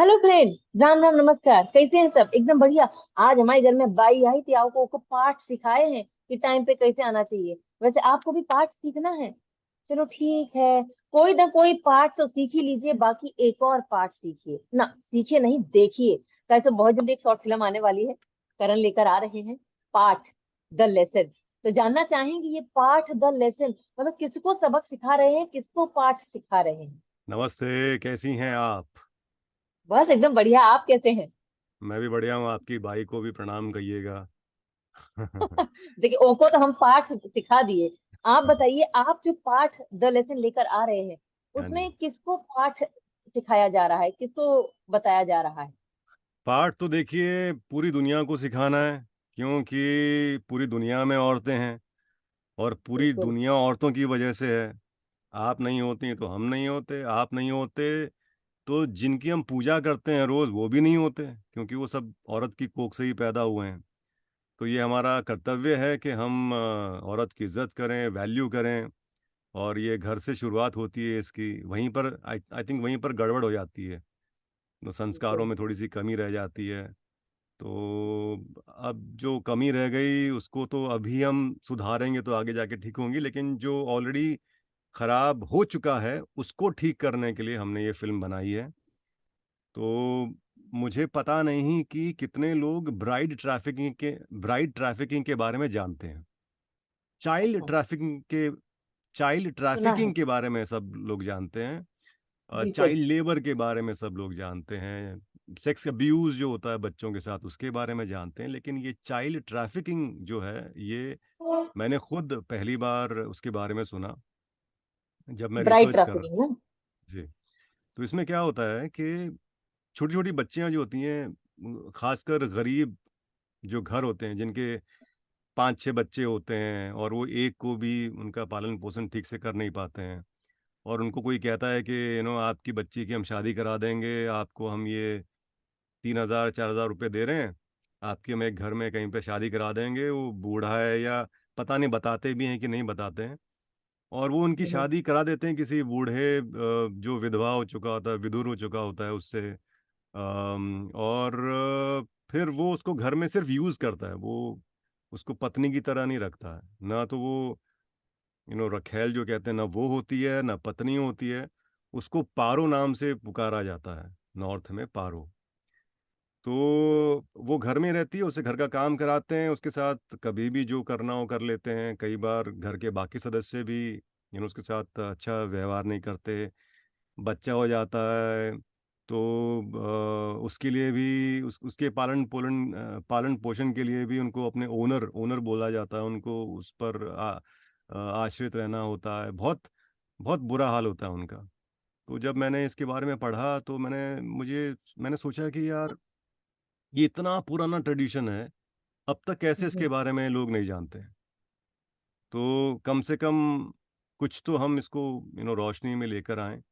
Hello friend. Ram Ram नमस्कार, कैसे हैं सब? एकदम बढ़िया। आज हमारे घर में बाई आई थी, आपको को पाठ सिखाए हैं कि टाइम पे कैसे आना चाहिए। वैसे आपको भी पाठ सीखना है? चलो ठीक है। कोई ना कोई पाठ तो सीख ही लीजिए, बाकी एक और पाठ सीखिए ना, सीखिए नहीं देखिए। कैसे बहुत जल्दी एक शॉर्ट फिल्म आने वाली है, करण लेकर आ रहे हैं। पाठ द लेसन। तो जानना चाहेंगे ये पाठ द लेसन मतलब किसको सबक सिखा रहे हैं, किसको पाठ सिखा रहे हैं? नमस्ते, कैसी हैं आप? बस एकदम बढ़िया। आप कैसे हैं? मैं भी बढ़िया हूँ। आपकी बाई को भी प्रणाम कहिएगा। देखिए, ओको तो हम पाठ सिखा दिए। आप बताइए, आप जो पाठ द लेसन लेकर आ रहे हैं, हाँ जी। उसमें किसको पाठ सिखाया जा रहा है, किसको बताया जा रहा है? पाठ तो देखिए पूरी दुनिया को सिखाना है, क्योंकि पूरी दुनिया में औरतें हैं और पूरी बिल्कुल। दुनिया औरतों की वजह से है। आप नहीं होती तो हम नहीं होते, आप नहीं होते तो जिनकी हम पूजा करते हैं रोज़ वो भी नहीं होते, क्योंकि वो सब औरत की कोख से ही पैदा हुए हैं। तो ये हमारा कर्तव्य है कि हम औरत की इज़्ज़त करें, वैल्यू करें। और ये घर से शुरुआत होती है इसकी, वहीं पर आई आई थिंक वहीं पर गड़बड़ हो जाती है। तो संस्कारों बिल्कुल। में थोड़ी-सी कमी रह जाती है। तो अब जो कमी रह गई उसको तो अभी हम सुधारेंगे तो आगे जाके ठीक होंगी, लेकिन जो ऑलरेडी खराब हो चुका है उसको ठीक करने के लिए हमने ये फ़िल्म बनाई है। तो मुझे पता नहीं कि कितने लोग ब्राइड ट्रैफ़िकिंग के बारे में जानते हैं। चाइल्ड अच्छा। ट्रैफ़िकिंग के चाइल्ड सुना ट्रैफ़िकिंग है। के बारे में सब लोग जानते हैं। बिल्कुल। चाइल्ड लेबर के बारे में सब लोग जानते हैं, सेक्स अब्यूज़ जो होता है बच्चों के साथ उसके बारे में जानते हैं, लेकिन ये चाइल्ड ट्रैफ़िकिंग जो है, ये मैंने खुद पहली बार उसके बारे में सुना, जब मैं ब्राइट रिसर्च कर रहा। ट्रैफिकिंग ना? जी। तो इसमें क्या होता है कि छोटी-छोटी बच्चियाँ जो होती हैं, ख़ासकर गरीब जो घर होते हैं, जिनके 5-6 बच्चे होते हैं और वो एक को भी उनका पालन-पोषण ठीक से कर नहीं पाते हैं। और उनको कोई कहता है कि आपकी बच्ची की हम शादी करा देंगे, आपको हम ये 3,000 4,000 रुपए दे रहे हैं, आपकी हम एक घर में कहीं पे शादी करा देंगे, वो बूढ़ा है या पता नहीं बताते भी हैं कि नहीं बताते हैं। और वो उनकी हम्म। शादी करा देते हैं किसी बूढ़े जो विधवा हो चुका होता है, विधुर हो चुका होता है उससे। और फिर वो उसको घर में सिर्फ़ यूज़ करता है, वो उसको पत्नी की तरह नहीं रखता है। ना तो वो रखैल जो कहते हैं, ना वो होती है, ना पत्नी होती है। उसको पारो नाम से पुकारा जाता है, नॉर्थ में पारो। तो वो घर में रहती है, उसे घर का काम कराते हैं, उसके साथ कभी भी जो करना हो कर लेते हैं। कई बार घर के बाकी सदस्य भी उसके साथ अच्छा व्यवहार नहीं करते। बच्चा हो जाता है तो उसके लिए भी उसके पालन-पोषण के लिए भी उनको अपने ओनर ओनर बोला जाता है, उनको उस पर आश्रित रहना होता है। बहुत बहुत बुरा हाल होता है उनका। तो जब मैंने इसके बारे में पढ़ा तो मैंने सोचा कि यार ये इतना पुराना ट्रेडिशन है, अब तक कैसे हम्म। इसके बारे में लोग नहीं जानते हैं। तो कम से कम कुछ तो हम इसको रोशनी में लेकर आएँ।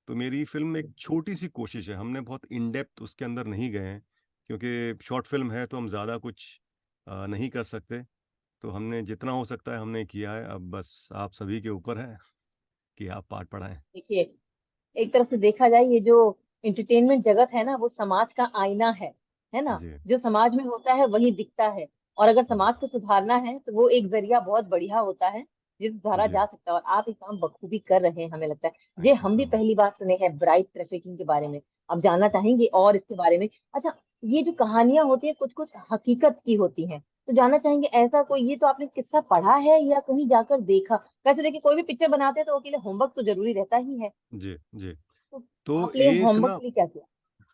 तो मेरी फ़िल्म में एक छोटी-सी कोशिश है, हमने बहुत इन डेप्थ उसके अंदर नहीं गए हैं, क्योंकि शॉर्ट फ़िल्म है तो हम ज़्यादा कुछ नहीं कर सकते। तो हमने जितना हो सकता है हमने किया है, अब बस आप सभी के ऊपर है कि आप पाठ पढ़ाएँ। देखिए, एक तरह से देखा जाए, ये जो एंटरटेनमेंट जगत है ना, वो समाज का आईना है ना? जी, जो समाज में होता है वही दिखता है। और अगर जी, समाज को सुधारना है तो वो एक जरिया बहुत बढ़िया होता है, जिस सुधारा जी। जा सकता है। और आप ये काम बखूबी कर रहे हैं, हमें लगता है। ये थैंक यू हम भी सो मच। पहली बार सुने हैं ब्राइड ट्रैफिकिंग के बारे में। अब जानना चाहेंगे और इसके बारे में। अच्छा, ये जो कहानियां होती है कुछ कुछ हकीकत की होती हैं, तो जानना चाहेंगे ऐसा कोई, ये तो आपने किस्सा पढ़ा है या कहीं जाकर देखा? वैसे देखिए, कोई भी पिक्चर बनाते हैं तो उसके लिए होमवर्क तो जरूरी रहता ही है। जी, जी। तो तो आपने एक होमवर्क ना के लिए क्या किया?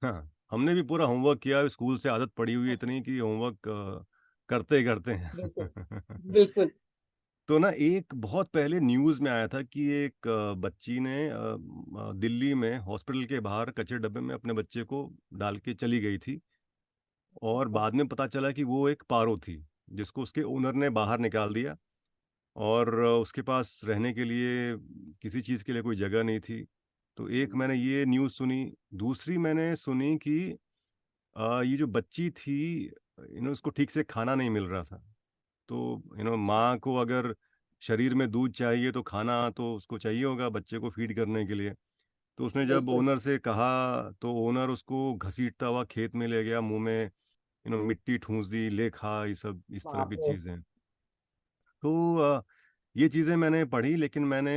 हाँ, हमने भी पूरा होमवर्क किया, स्कूल से आदत पड़ी हुई है इतनी कि होमवर्क करते ही करते हैं। बिल्कुल। बिल्कुल। तो ना एक बहुत पहले न्यूज़ में आया था कि एक बच्ची ने दिल्ली में हॉस्पिटल के बाहर कचरे डब्बे में अपने बच्चे को डाल के चली गई थी और अच्छा। बाद में पता चला कि वो एक पारो थी, जिसको उसके ओनर ने बाहर निकाल दिया और उसके पास रहने के लिए किसी चीज़ के लिए कोई जगह नहीं थी। तो एक मैंने ये न्यूज़ सुनी, दूसरी मैंने सुनी कि ये जो बच्ची थी उसको ठीक से खाना नहीं मिल रहा था। तो अच्छा। माँ को अगर शरीर में दूध चाहिए तो खाना तो उसको चाहिए होगा बच्चे को फ़ीड करने के लिए। तो उसने जब बिल्कुल। ओनर से कहा तो ओनर उसको घसीटता हुआ खेत में ले गया, मुंह में मिट्टी ठूंस दी, ले खा, ये सब इस तरह बाप की रे। चीजें। तो ये चीजें मैंने पढ़ी, लेकिन मैंने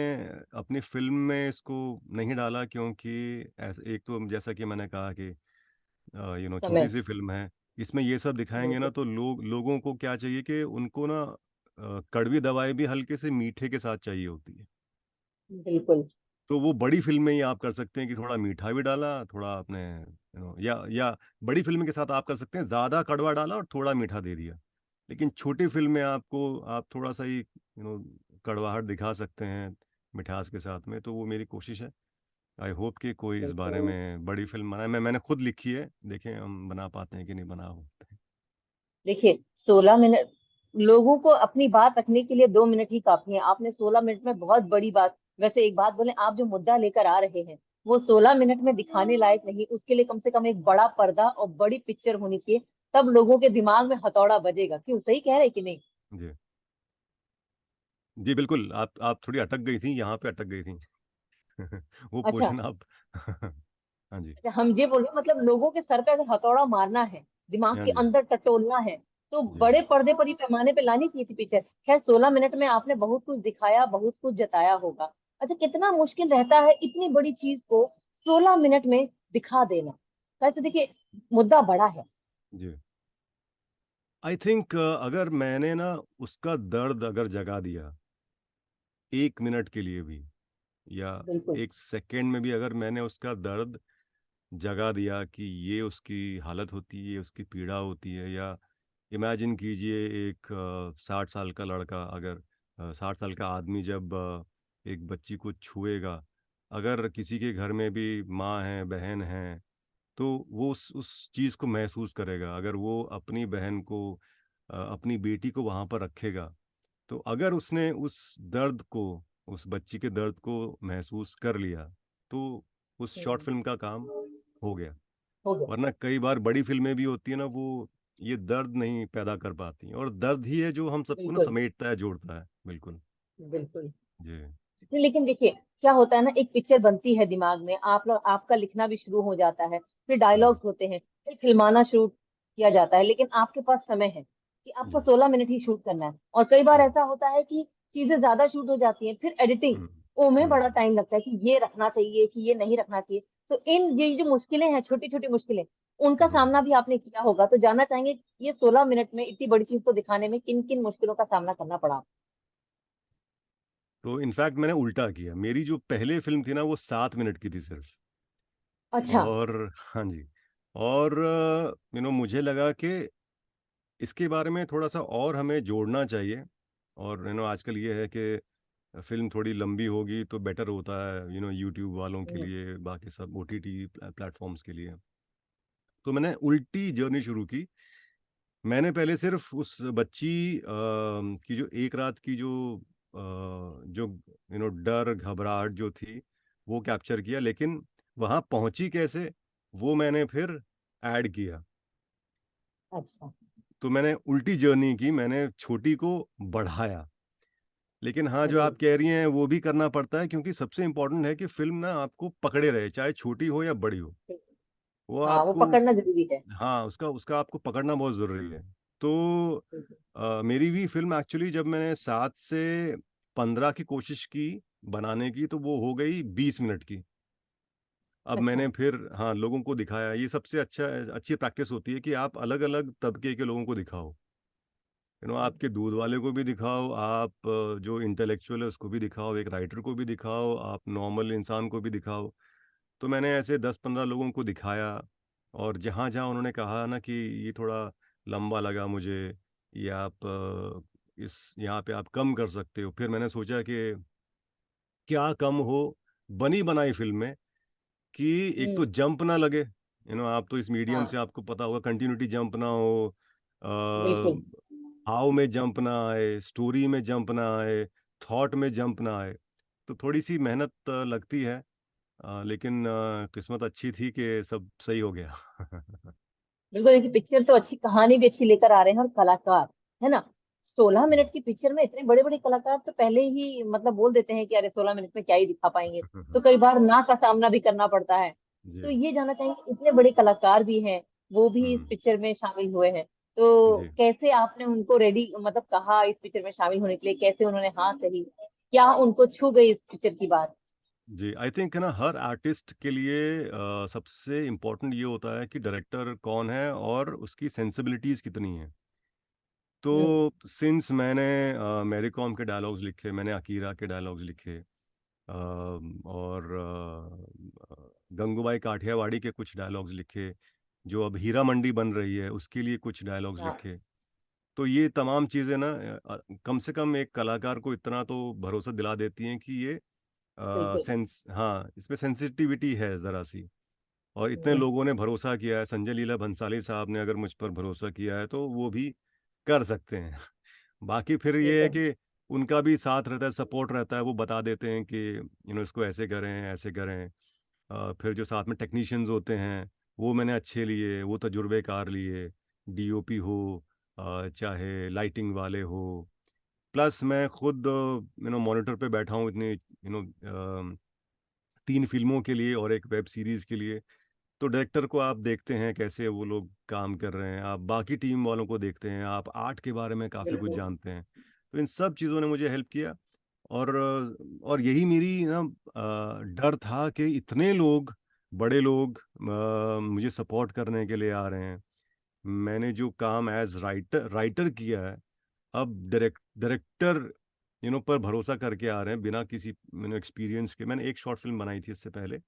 अपनी फिल्म में इसको नहीं डाला, क्योंकि ऐसे एक तो जैसा कि मैंने कहा कि छोटी समय। सी फिल्म है, इसमें ये सब दिखाएंगे ना बिल्कुल। तो लोगों को क्या चाहिए कि उनको ना कड़वी दवाई भी हल्के से मीठे के साथ चाहिए होती है। बिल्कुल। तो वो बड़ी फिल्म में ही आप कर सकते हैं कि थोड़ा मीठा भी डाला, थोड़ा आपने या बड़ी फिल्म के साथ आप कर सकते हैं ज्यादा कड़वा डाला और थोड़ा मीठा दे दिया। लेकिन छोटी फिल्म में आपको आप थोड़ा सा ही कड़वाहट दिखा सकते हैं मिठास के साथ में। तो वो मेरी कोशिश है। आई होप कि कोई इस बारे बिल्कुल। में बड़ी फिल्म बनाए। मैंने खुद लिखी है, देखें हम बना पाते हैं कि नहीं बना पाते हैं। देखिए, 16 मिनट, लोगों को अपनी बात रखने के लिए 2 मिनट ही काफी है। आपने 16 मिनट में बहुत बड़ी बात, वैसे एक बात बोले, आप जो मुद्दा लेकर आ रहे हैं वो 16 मिनट में दिखाने लायक नहीं, उसके लिए कम से कम एक बड़ा पर्दा और बड़ी पिक्चर होनी चाहिए, तब लोगों के दिमाग में हथौड़ा बजेगा। क्यों, सही कह रहे कि नहीं? जी जी बिल्कुल, आप थोड़ी अटक गई थी, यहाँ पे अटक गई थी। वो अच्छा। पोर्शन आप हाँ जी। अच्छा, हम ये बोले मतलब लोगों के सर पे अगर हथौड़ा मारना है, दिमाग हाँ के जी। अंदर टटोलना है, तो जी बड़े पर्दे पर ही पैमाने पे लानी चाहिए थी पिक्चर। खैर, 16 मिनट में आपने बहुत कुछ दिखाया, बहुत कुछ जताया होगा। अच्छा, कितना मुश्किल रहता है इतनी बड़ी चीज को 16 मिनट में दिखा देना। वैसे देखिए, मुद्दा बड़ा है। जी। आई थिंक अगर मैंने ना उसका दर्द अगर जगा दिया 1 मिनट के लिए भी, या बिल्कुल। 1 सेकेंड में भी, अगर मैंने उसका दर्द जगा दिया कि ये उसकी हालत होती है, ये उसकी पीड़ा होती है, या इमेजिन कीजिए एक 60 साल का लड़का, अगर 60 साल का आदमी जब एक बच्ची को छुएगा, अगर किसी के घर में भी माँ है, बहन है, तो वो उस चीज़ को महसूस करेगा। अगर वो अपनी बहन को, अपनी बेटी को वहाँ पर रखेगा, तो अगर उसने उस दर्द को, उस बच्ची के दर्द को महसूस कर लिया, तो उस शॉर्ट हम्म, फिल्म का काम हो गया। हो गया। वरना कई बार बड़ी फिल्में भी होती है ना, वो ये दर्द नहीं पैदा कर पाती, और दर्द ही है जो हम सबको ना बिल्कुल। समेटता है, जोड़ता है। बिल्कुल। बिल्कुल। जी लेकिन देखिए, क्या होता है ना, एक पिक्चर बनती है दिमाग में, आप लोग, आपका लिखना भी शुरू हो जाता है, फिर जी डायलॉग्स होते हैं, फिर फिल्माना शुरू किया जाता है, लेकिन आपके पास समय है कि आपको जी। 16 मिनट ही शूट करना है। और कई बार हम्म ऐसा होता है कि चीजें ज्यादा शूट हो जाती हैं, फिर एडिटिंग हम्म ओ में बड़ा हम्म टाइम लगता है कि ये रखना चाहिए कि ये नहीं रखना चाहिए। तो इन ये जो मुश्किलें हैं, छोटी छोटी मुश्किलें, उनका जी। सामना भी आपने किया होगा, तो जानना चाहेंगे कि ये 16 मिनट में इतनी बड़ी चीज को दिखाने में किन किन मुश्किलों का सामना करना पड़ा? तो इनफैक्ट मैंने उल्टा किया। मेरी जो पहले फिल्म थी ना, वो 7 मिनट की थी सिर्फ। अच्छा। और हाँ जी। और मुझे लगा कि इसके बारे में थोड़ा सा और हमें जोड़ना चाहिए। और आजकल ये है कि फिल्म थोड़ी लंबी होगी तो बेटर होता है, यूट्यूब वालों के हम्म। लिए, बाकी सब ओटीटी प्लेटफॉर्म्स के लिए। तो मैंने उल्टी जर्नी शुरू की। मैंने पहले सिर्फ उस बच्ची की जो एक रात की जो डर घबराहट जो थी, वो कैप्चर किया, लेकिन वहां पहुंची कैसे, वो मैंने फिर ऐड किया। अच्छा। तो मैंने उल्टी जर्नी की, मैंने छोटी को बढ़ाया। लेकिन हाँ, जो अरे। आप कह रही हैं वो भी करना पड़ता है, क्योंकि सबसे इम्पोर्टेंट है कि फिल्म ना आपको पकड़े रहे, चाहे छोटी हो या बड़ी हो। वो हाँ, वो आपको, पकड़ना जरूरी है। हाँ, उसका उसका आपको पकड़ना बहुत ज़रूरी है। तो मेरी भी फिल्म एक्चुअली, जब मैंने 7 से 15 की कोशिश की बनाने की, तो वो हो गई 20 मिनट की। अब अच्छा। मैंने फिर, हाँ, लोगों को दिखाया। ये सबसे अच्छी प्रैक्टिस होती है कि आप अलग अलग तबके के लोगों को दिखाओ। आपके दूध वाले को भी दिखाओ, आप जो इंटेलेक्चुअल है उसको भी दिखाओ, एक राइटर को भी दिखाओ, आप नॉर्मल इंसान को भी दिखाओ। तो मैंने ऐसे 10-15 लोगों को दिखाया। और जहाँ जहाँ उन्होंने कहा ना कि ये थोड़ा लंबा लगा मुझे, ये आप इस यहाँ पे आप कम कर सकते हो, फिर मैंने सोचा कि क्या कम हो बनी बनाई फिल्म में, कि एक तो हम्म। जंप ना लगे। आप तो इस मीडियम से, हाँ। आपको पता होगा, कंटिन्यूटी जंप ना हो, बिल्कुल। हाव में जंप ना आए, स्टोरी में जंप ना आए, थॉट में जंप ना आए। तो थोड़ी सी मेहनत लगती है। लेकिन किस्मत अच्छी थी कि सब सही हो गया। बिल्कुल, देखिए, पिक्चर तो अच्छी, कहानी भी अच्छी लेकर आ रहे हैं, और कलाकार, है ना, 16 मिनट की पिक्चर में इतने बड़े बड़े कलाकार तो पहले ही मतलब बोल देते हैं कि अरे 16 मिनट में क्या ही दिखा पाएंगे, तो कई बार ना का सामना भी करना पड़ता है। तो जी। ये जानना चाहेंगे, इतने बड़े कलाकार भी हैं, वो भी इस हम्म। पिक्चर में शामिल हुए हैं, तो जी। कैसे आपने उनको रेडी मतलब कहा इस पिक्चर में शामिल होने के लिए, कैसे उन्होंने हाँ कही, क्या उनको छू गई इस पिक्चर की बात? जी, आई थिंक ना हर आर्टिस्ट के लिए सबसे इम्पोर्टेंट ये होता है कि डायरेक्टर कौन है और उसकी सेंसिबिलिटीज़ कितनी हैं। हम्म। तो सिंस मैंने मैरी कॉम के डायलॉग्स लिखे, मैंने अकीरा के डायलॉग्स लिखे, और गंगूबाई काठियावाड़ी के कुछ डायलॉग्स लिखे, जो अब हीरा मंडी बन रही है उसके लिए कुछ डायलॉग्स हाँ लिखे। तो ये तमाम चीज़ें ना कम से कम एक कलाकार को इतना तो भरोसा दिला देती हैं कि ये बिल्कुल। सेंस, हाँ, इसमें सेंसिटिविटी है ज़रा सी। और इतने हम्म। लोगों ने भरोसा किया है, संजय लीला भंसाली साहब ने अगर मुझ पर भरोसा किया है तो वो भी कर सकते हैं। बाकी फिर ये ये तो है है। कि उनका भी साथ रहता है, सपोर्ट रहता है, वो बता देते हैं कि इसको ऐसे करें, ऐसे करें। फिर जो साथ में टेक्नीशियंस होते हैं, वो मैंने अच्छे लिए, वो तजुर्बेकार लिए, डीओपी हो, चाहे लाइटिंग वाले हो। प्लस मैं खुद मॉनिटर पे बैठा हूँ इतनी 3 फिल्मों के लिए और एक वेब सीरीज़ के लिए। तो डायरेक्टर को आप देखते हैं कैसे वो लोग काम कर रहे हैं, आप बाकी टीम वालों को देखते हैं, आप आर्ट के बारे में काफ़ी कुछ बिल्कुल। जानते हैं। तो इन सब चीज़ों ने मुझे हेल्प किया। और यही मेरी ना डर था कि इतने लोग, बड़े लोग मुझे सपोर्ट करने के लिए आ रहे हैं। मैंने जो काम एज़ राइटर राइटर किया है, अब डायरेक्टर पर भरोसा करके आ रहे हैं बिना किसी एक्सपीरियंस के। मैंने एक शॉर्ट फ़िल्म बनाई थी इससे पहले।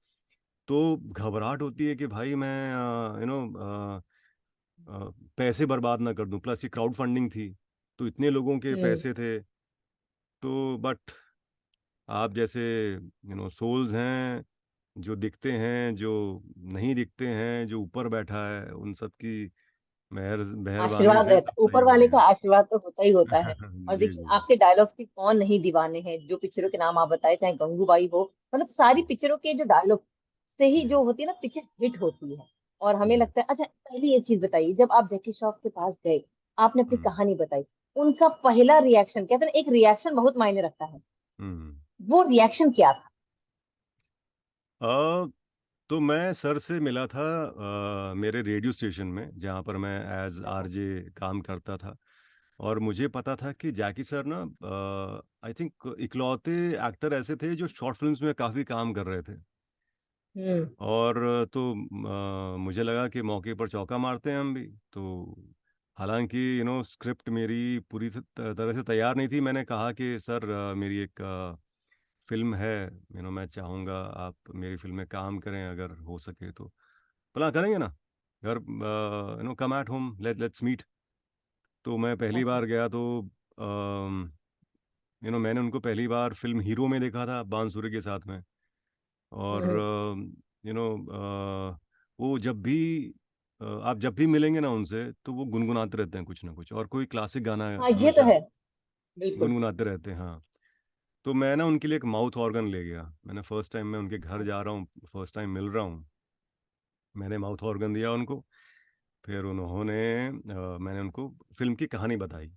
तो घबराहट होती है कि भाई मैं पैसे बर्बाद ना कर दूं। प्लस ये क्राउड फंडिंग थी, तो इतने लोगों के हम्म। पैसे थे। तो बट आप जैसे सोल्स हैं, जो दिखते हैं, जो नहीं दिखते हैं, जो ऊपर बैठा है, उन सब की मेहरबानी आशीर्वाद से रहता सब है, सही ऊपर हो वाले गया। का आशीर्वाद तो होता ही होता है। और जी देखिए, जी। आपके डायलॉग्स के कौन नहीं दीवाने हैं, जो पिक्चरों के नाम आप बताए, चाहे गंगूबाई हो, मतलब सारी पिक्चरों के जो डायलॉग से ही जी जो होती है ना, पिक्चर हिट होती है। और हमें जी। लगता है, अच्छा पहले ये चीज बताइए, जब आप जैकी श्रॉफ के पास गए, आपने अपनी हम्म। कहानी बताई, उनका पहला रिएक्शन, कहते हैं ना, एक रिएक्शन बहुत मायने रखता है, हम्म। वो रिएक्शन क्या था? अ, तो मैं सर से मिला था मेरे रेडियो स्टेशन में, जहाँ पर मैं एज अच्छा। आरजे काम करता था। और मुझे पता था कि जैकी सर ना, आई थिंक इकलौते एक्टर ऐसे थे जो शॉर्ट फिल्म्स में काफ़ी काम कर रहे थे। हम्म। और तो मुझे लगा कि मौके पर चौका मारते हैं हम भी। तो हालांकि स्क्रिप्ट मेरी पूरी तरह से तैयार नहीं थी। मैंने कहा कि सर, मेरी एक फिल्म है, मैं चाहूँगा आप मेरी फिल्म में काम करें अगर हो सके तो। भला करेंगे ना, घर, कम एट होम, लेट्स मीट। तो मैं पहली अच्छा। बार गया तो मैंने उनको पहली बार फिल्म हीरो में देखा था, बांसुरी के साथ में। और हम्म। वो जब भी आप जब भी मिलेंगे ना उनसे, तो वो गुनगुनाते रहते हैं कुछ ना कुछ, और कोई क्लासिक गाना हाँ, ये तो हमेशा है। बिल्कुल। गुनगुनाते रहते हैं। हाँ। तो मैं ना उनके लिए एक माउथ ऑर्गन ले गया। मैंने फर्स्ट टाइम, मैं उनके घर जा रहा हूँ, फर्स्ट टाइम मिल रहा हूँ, मैंने माउथ ऑर्गन दिया उनको। फिर उन्होंने मैंने उनको फिल्म की कहानी बताई।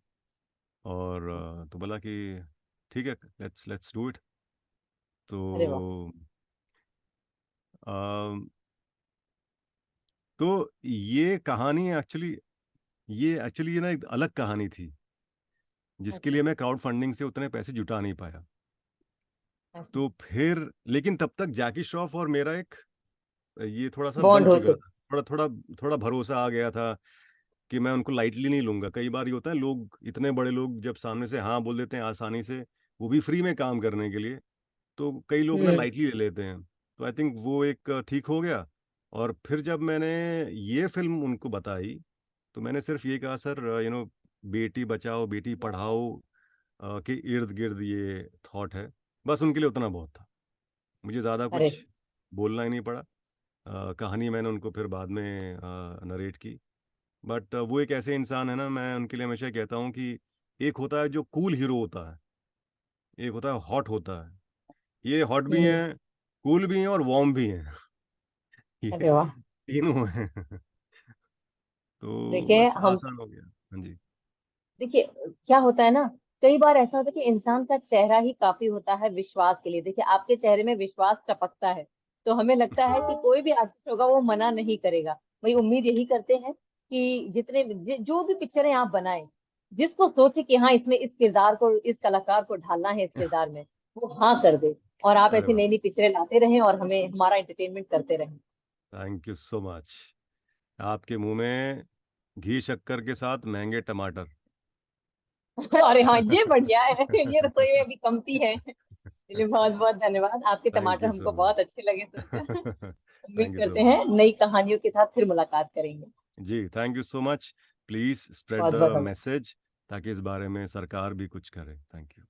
और तो बोला कि ठीक है, लेट्स लेट्स डू इट। तो अरे वाह। अ, तो ये एक्चुअली ना एक अलग कहानी थी, जिसके अच्छा। लिए मैं क्राउड फंडिंग से उतने पैसे जुटा नहीं पाया। अच्छा। तो फिर लेकिन तब तक जैकी श्रॉफ और मेरा एक ये थोड़ा सा बन बॉन्ड हो चुका चुका। था, थोड़ा थोड़ा थोड़ा भरोसा आ गया था कि मैं उनको लाइटली नहीं लूंगा। कई बार ये होता है, लोग, इतने बड़े लोग जब सामने से हाँ बोल देते हैं आसानी से, वो भी फ्री में काम करने के लिए, तो कई लोग ना हम्म। लाइटली ले लेते हैं। तो आई थिंक वो एक ठीक हो गया। और फिर जब मैंने ये फिल्म उनको बताई, तो मैंने सिर्फ ये कहा, सर बेटी बचाओ बेटी पढ़ाओ के इर्द गिर्द ये थॉट है। बस उनके लिए उतना बहुत था, मुझे ज़्यादा अरे। कुछ बोलना ही नहीं पड़ा। कहानी मैंने उनको फिर बाद में नरेट की। बट वो एक ऐसे इंसान है ना, मैं उनके लिए हमेशा कहता हूँ कि एक होता है जो कूल हीरो होता है, एक होता है हॉट होता है। ये हॉट भी हम्म। हैं, कूल भी हैं और वार्म भी हैं। ये अरे वाह। तीनों हैं। तो देखिए बस हम आसान हो गया। हाँ जी। देखिए क्या होता है ना, कई बार ऐसा होता है कि इंसान का चेहरा ही काफी होता है विश्वास के लिए। देखिए आपके चेहरे में विश्वास टपकता है, तो हमें लगता है कि कोई भी आर्टिस्ट होगा वो मना नहीं करेगा। वही उम्मीद यही करते हैं कि जो भी पिक्चरें आप बनाएं, जिसको सोचे कि हाँ इसमें इस किरदार को, इस कलाकार को ढालना है इस किरदार में, वो हाँ कर दे। और आप अरे ऐसी वाह, नई नई पिक्चरें लाते रहें और हमें हमारा एंटरटेनमेंट करते रहें। Thank you so much. आपके मुंह में घी शक्कर के साथ महंगे टमाटर। अरे हाँ ये बढ़िया है। ये रसोई में अभी कमती है। चलिए बहुत बहुत धन्यवाद, आपके थैंक टमाटर यू सो हमको बहुत मच। अच्छे लगे सुनकर। उम्मीद थैंक यू सो करते हैं मच। नई कहानियों के साथ फिर मुलाकात करेंगे। जी, thank you so much. Please spread बहुत द बहुत धन्यवाद। मैसेज, ताकि इस बारे में सरकार भी कुछ करे। Thank you.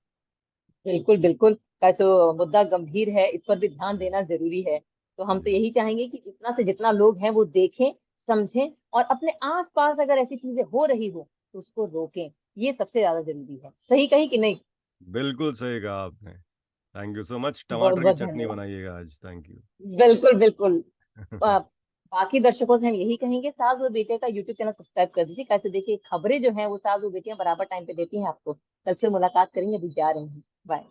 बिल्कुल बिल्कुल, का जो मुद्दा गंभीर है इस पर भी ध्यान जी। देना जरूरी है। तो हम तो जी। यही चाहेंगे कि जितना से जितना लोग हैं वो देखें, समझें, और अपने आसपास अगर ऐसी चीजें हो रही हो तो उसको रोकें। ये सबसे ज्यादा जरूरी है। सही कही कि नहीं? बिल्कुल सही कहा आपने। Thank you so much. बहुत टमाटर की बहुत चटनी धन्यवाद। बनाइएगा आज। Thank you. बिल्कुल बिल्कुल। आ, बाकी दर्शकों से हम यही कहेंगे, सास और बेटे का यूट्यूब चैनल सब्सक्राइब कर दीजिए। कैसे देखिए खबरें जो हैं वो सास और बेटियां बराबर टाइम पे देती हैं आपको। कल फिर मुलाकात करेंगे, अभी जा रहे हैं। बाय।